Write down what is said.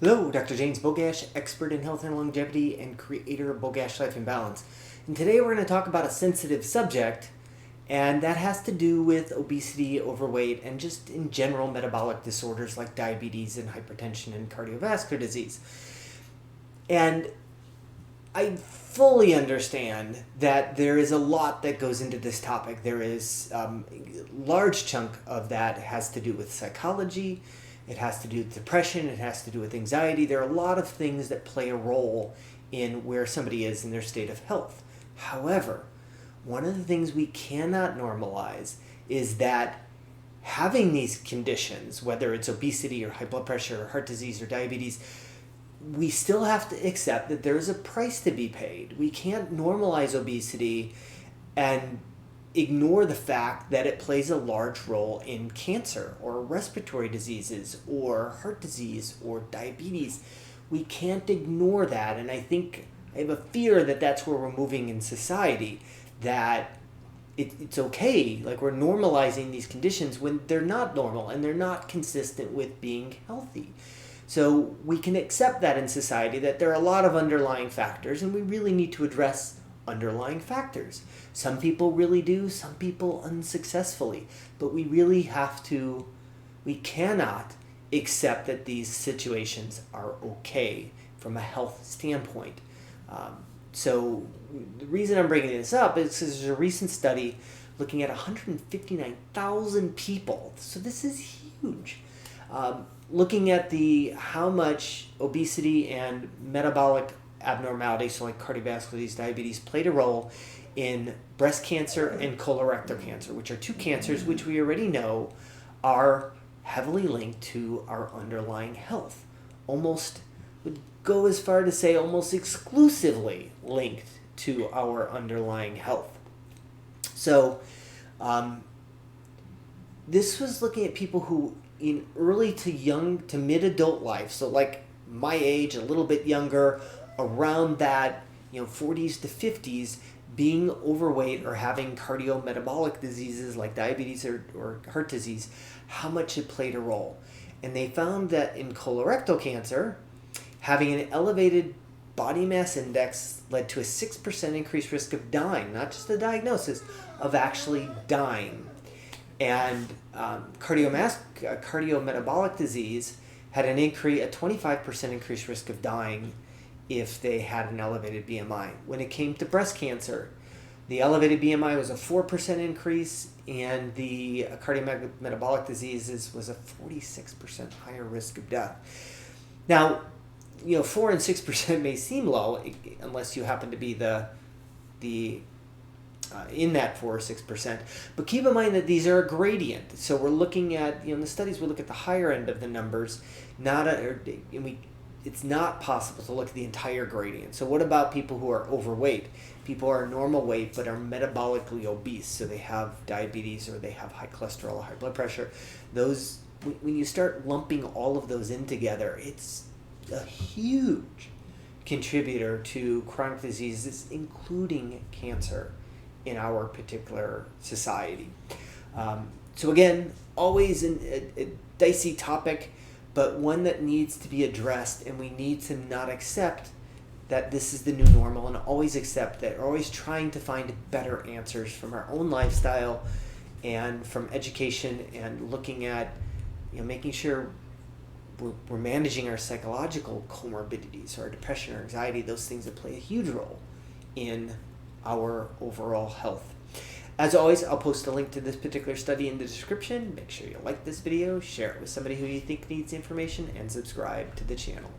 Hello, Dr. James Bogash, expert in health and longevity and creator of Bogash Life in Balance. And today we're going to talk about a sensitive subject, and that has to do with obesity, overweight, and just in general metabolic disorders like diabetes and hypertension and cardiovascular disease. And I fully understand that there is a lot that goes into this topic. There is a large chunk of that has to do with psychology. It has to do with depression. It has to do with anxiety. There are a lot of things that play a role in where somebody is in their state of health. However, one of the things we cannot normalize is that having these conditions, whether it's obesity or high blood pressure or heart disease or diabetes, we still have to accept that there's a price to be paid. We can't normalize obesity and ignore the fact that it plays a large role in cancer or respiratory diseases or heart disease or diabetes. We can't ignore that, and I think I have a fear that that's where we're moving in society, that it's okay, like we're normalizing these conditions when they're not normal and they're not consistent with being healthy. So we can accept that in society, that there are a lot of underlying factors, and we really need to address underlying factors. Some people really do, some people unsuccessfully, but we cannot accept that these situations are okay from a health standpoint. So the reason I'm bringing this up is because there's a recent study looking at 159,000 people. So this is huge. Looking at how much obesity and metabolic abnormalities, so like cardiovascular disease, diabetes, played a role in breast cancer and colorectal cancer, which are two cancers which we already know are heavily linked to our underlying health. Almost would go as far to say almost exclusively linked to our underlying health. So this was looking at people who in early to young to mid-adult life, so like my age, a little bit younger, around that, 40s to 50s, being overweight or having cardiometabolic diseases like diabetes or heart disease, how much it played a role. And they found that in colorectal cancer, having an elevated body mass index led to a 6% increased risk of dying, not just a diagnosis, of actually dying. And cardiometabolic disease had a 25% increased risk of dying if they had an elevated BMI. When it came to breast cancer, the elevated BMI was a 4% increase, and the cardiometabolic diseases was a 46% higher risk of death. Now, 4 and 6% may seem low unless you happen to be in that 4 or 6%. But keep in mind that these are a gradient. So we're looking at, in the studies, we look at the higher end of the numbers, it's not possible to look at the entire gradient. So what about people who are overweight? People are normal weight but are metabolically obese, so they have diabetes or they have high cholesterol or high blood pressure. Those, when you start lumping all of those in together, it's a huge contributor to chronic diseases, including cancer, in our particular society. So again, always a dicey topic, but one that needs to be addressed, and we need to not accept that this is the new normal, and always accept that we're always trying to find better answers from our own lifestyle and from education, and looking at making sure we're managing our psychological comorbidities, our depression or anxiety, those things that play a huge role in our overall health. As always, I'll post a link to this particular study in the description. Make sure you like this video, share it with somebody who you think needs information, and subscribe to the channel.